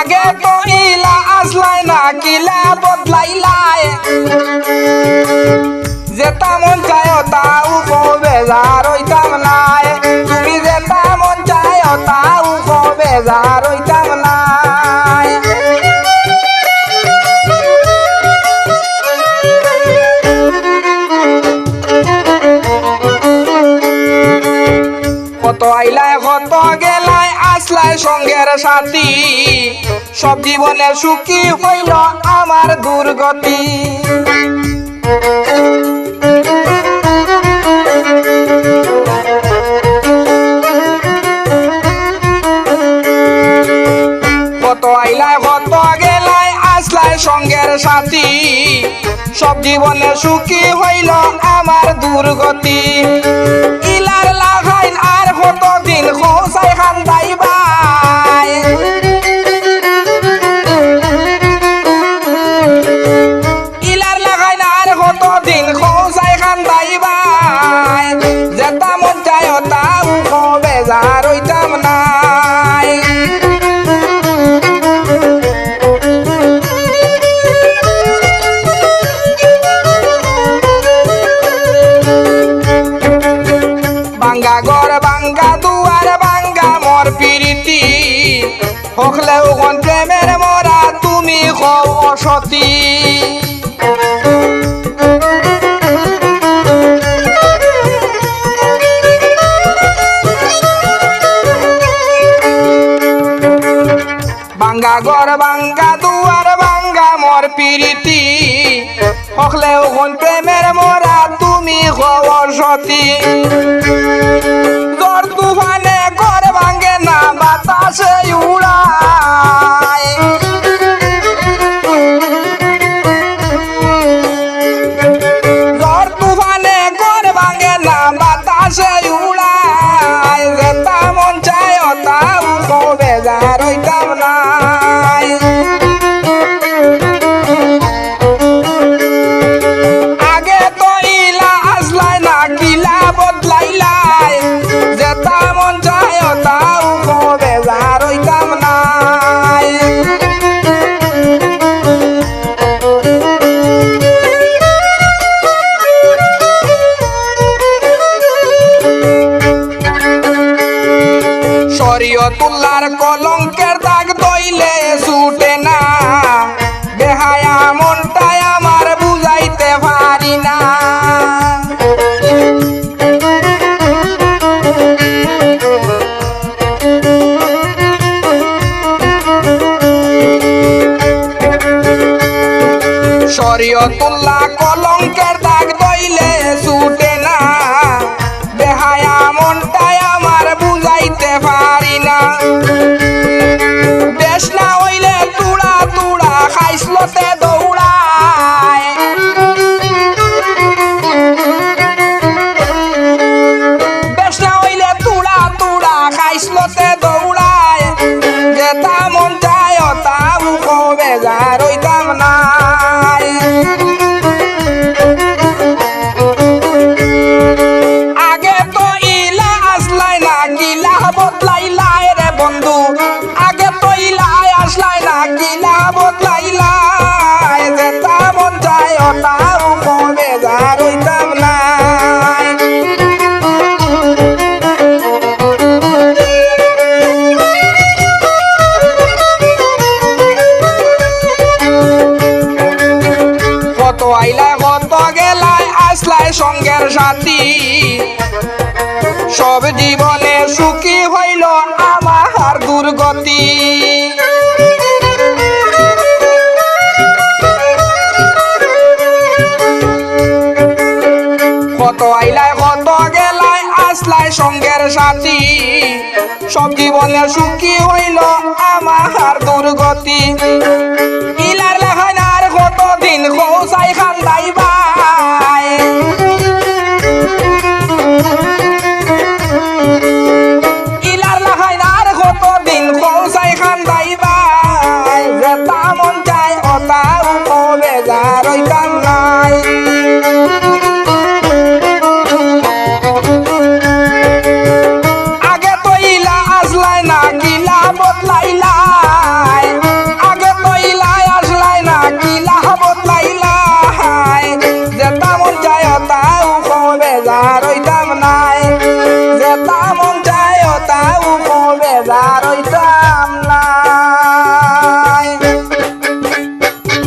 আগে তো ইলা আসলাই না কিলা বদলাইলাই যেটা মন চায় তাও বেজার হইতাম নাই তুমি যেটা মন চায় তাও বেজার হইতাম নাই কত আইলাই কত গেলাই আসলাই সঙ্গের সাথী সব জীবনে সুখী হইল আমার দুর্গতি কত আইলাই কত গেলাই আসলাই সঙ্গের সাথী সব জীবনে সুখী হইল আমার দুর্গতি ইলার লাগাইন আর কতদিন খোসাই খান্দাইবাই ইলার লাগাইন আর কতদিন খোসাই খান্দাইবাই যেটা মন চায় তাও বেজার হইতাম নাই বাঙ্গা ঘর বাঙ্গা দুয়ার বাঙ্গা মোর প্রীতি হকলেও কোন প্রেমের মরা তুমি হও অসতী বাঙ্গা ঘর বাঙ্গা দুয়ার বাঙ্গা মোর প্রীতি হকলেও কোন প্রেমের মরা তুমি হও অসতী তোর তুফানে ঘর ভাঙ্গে না বাতাসে উড়ায় তোর তুফানে ঘর ভাঙ্গে না বাতাসে উড়ায় যেটা মন চায় তাও বেজার হইতাম নাই আগে তো ইলা আসলাই না কিলা বদলাইলাই যেটা মন চায় তাও বেজার হইতাম নাই শরীয়তুল্লাহর কলঙ্কের দাগ দইলে ছুটে না বেহায়া মনটাই আমার বুঝাইতে পারি না শরীয়তুল্লাহ কলঙ্কের দাগ দইলে ছুটে না বেহায়া মনটাই আমার বুঝাইতে পারি না বেশ না হইলে তুড়া তুড়া খাইসলতে দৌড়ায় বেশ না হইলে তুড়া তুড়া খাইসলতে দৌড়ায় যেটা মন চায় তাও বেজার হইতাম নাই আগে তো ইলা আসলাই না কিলা বদলাইলাই রে বন্ধু আগে তো ইলা আসলাই না কিলা বদলাইলাই যেটা মন চায় তাও বেজার হইতাম নাই কত আইলাই কত গেলাই আসলাই সঙ্গের সাথী সব জীবনে সুখী হইল আমার দুর্গতি কত আইলাই কত গেলাই আসলাই সঙ্গের সাথী সব জীবনে সুখী হইল আমার